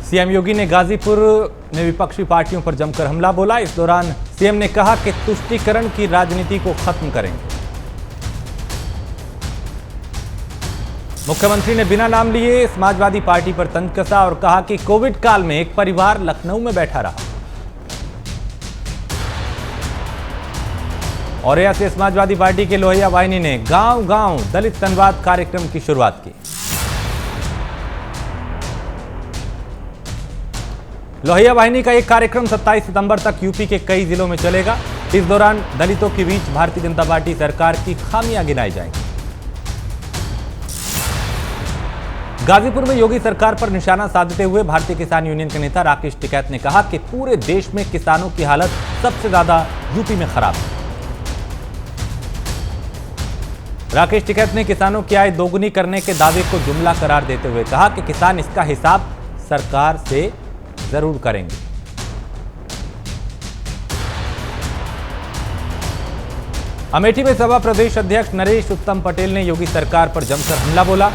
CM योगी ने गाजीपुर में विपक्षी पार्टियों पर जमकर हमला बोला। इस दौरान सीएम ने कहा कि तुष्टीकरण की राजनीति को खत्म करेंगे। मुख्यमंत्री ने बिना नाम लिए समाजवादी पार्टी पर तंज कसा और कहा कि कोविड काल में एक परिवार लखनऊ में बैठा रहा और ऐसे समाजवादी पार्टी के लोहिया वाहिनी ने गांव-गांव दलित संवाद कार्यक्रम की शुरुआत की। लोहिया वाहिनी का एक कार्यक्रम 27 सितंबर तक यूपी के कई जिलों में चलेगा। इस दौरान दलितों के बीच भारतीय जनता पार्टी सरकार की खामियां गिनाई जाएंगी। गाजीपुर में योगी सरकार पर निशाना साधते हुए भारतीय किसान यूनियन के नेता राकेश टिकैत ने कहा कि पूरे देश में किसानों की हालत सबसे ज्यादा यूपी में खराब है। राकेश टिकैत ने किसानों की आय दोगुनी करने के दावे को जुमला करार देते हुए कहा कि किसान इसका हिसाब सरकार से जरूर करेंगे। अमेठी में सपा प्रदेश अध्यक्ष नरेश उत्तम पटेल ने योगी सरकार पर जमकर हमला बोला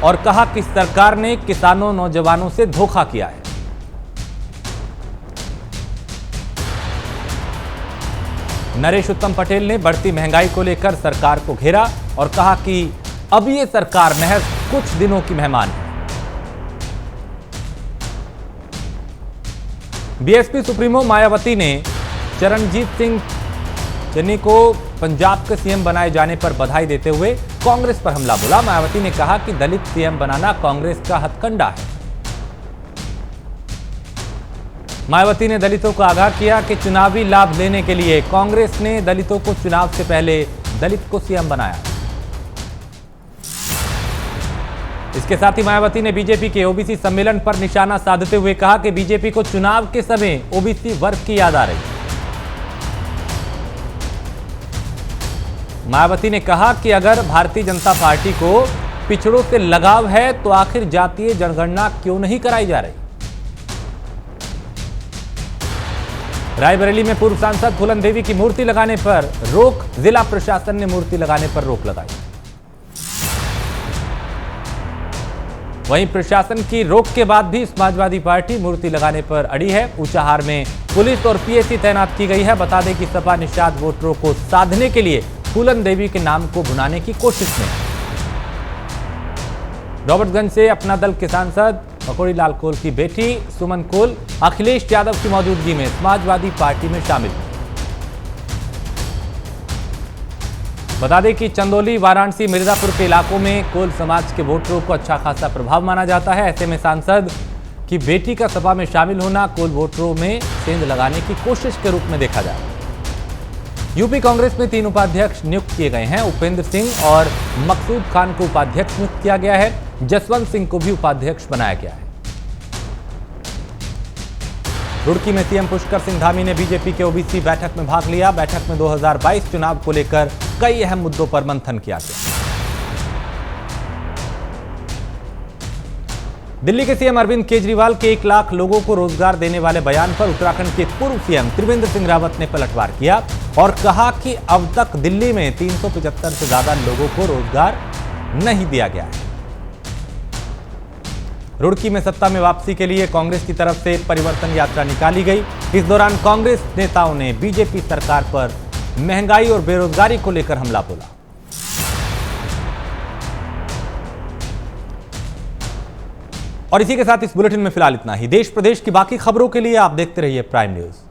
और कहा कि सरकार ने किसानों नौजवानों से धोखा किया है। नरेश उत्तम पटेल ने बढ़ती महंगाई को लेकर सरकार को घेरा और कहा कि अब ये सरकार महज कुछ दिनों की मेहमान है। बीएसपी सुप्रीमो मायावती ने चरणजीत सिंह चन्नी को पंजाब के सीएम बनाए जाने पर बधाई देते हुए कांग्रेस पर हमला बोला। मायावती ने कहा कि दलित सीएम बनाना कांग्रेस का हथकंडा है। मायावती ने दलितों को आगाह किया कि चुनावी लाभ लेने के लिए कांग्रेस ने दलितों को चुनाव से पहले दलित को सीएम बनाया। इसके साथ ही मायावती ने बीजेपी के ओबीसी सम्मेलन पर निशाना साधते हुए कहा कि बीजेपी को चुनाव के समय ओबीसी वर्ग की याद आ रही। मायावती ने कहा कि अगर भारतीय जनता पार्टी को पिछड़ों से लगाव है तो आखिर जातीय जनगणना क्यों नहीं कराई जा रही। रायबरेली में पूर्व सांसद फूलन देवी की मूर्ति लगाने पर रोक, जिला प्रशासन ने मूर्ति लगाने पर रोक लगाई। वहीं प्रशासन की रोक के बाद भी समाजवादी पार्टी मूर्ति लगाने पर अड़ी है। ऊंचाहार में पुलिस और पीएसी तैनात की गई है। बता दें कि सपा निषाद वोटरों को साधने के लिए फूलन देवी के नाम को भुनाने की कोशिश में रॉबर्ट्सगंज से अपना दल के सांसद मकोड़ी लाल कोल की बेटी सुमन कोल अखिलेश यादव की मौजूदगी में समाजवादी पार्टी में शामिल। बता दें कि चंदौली, वाराणसी, मिर्जापुर के इलाकों में कोल समाज के वोटरों को अच्छा खासा प्रभाव माना जाता है। ऐसे में सांसद की बेटी का सपा में शामिल होना कोल वोटरों में सेंध लगाने की कोशिश के रूप में देखा जा रहा है। यूपी कांग्रेस में 3 उपाध्यक्ष नियुक्त किए गए हैं। उपेंद्र सिंह और मकसूद खान को उपाध्यक्ष नियुक्त किया गया है। जसवंत सिंह को भी उपाध्यक्ष बनाया गया है। रुड़की में सीएम पुष्कर सिंह धामी ने बीजेपी के ओबीसी बैठक में भाग लिया। बैठक में 2022 चुनाव को लेकर कई अहम मुद्दों पर मंथन किया गया। दिल्ली के सीएम अरविंद केजरीवाल के 1 लाख लोगों को रोजगार देने वाले बयान पर उत्तराखंड के पूर्व सीएम त्रिवेंद्र सिंह रावत ने पलटवार किया और कहा कि अब तक दिल्ली में 375 से ज्यादा लोगों को रोजगार नहीं दिया गया है। रुड़की में सत्ता में वापसी के लिए कांग्रेस की तरफ से परिवर्तन यात्रा निकाली गई। इस दौरान कांग्रेस नेताओं ने बीजेपी सरकार पर महंगाई और बेरोजगारी को लेकर हमला बोला। और इसी के साथ इस बुलेटिन में फिलहाल इतना ही। देश प्रदेश की बाकी खबरों के लिए आप देखते रहिए प्राइम न्यूज।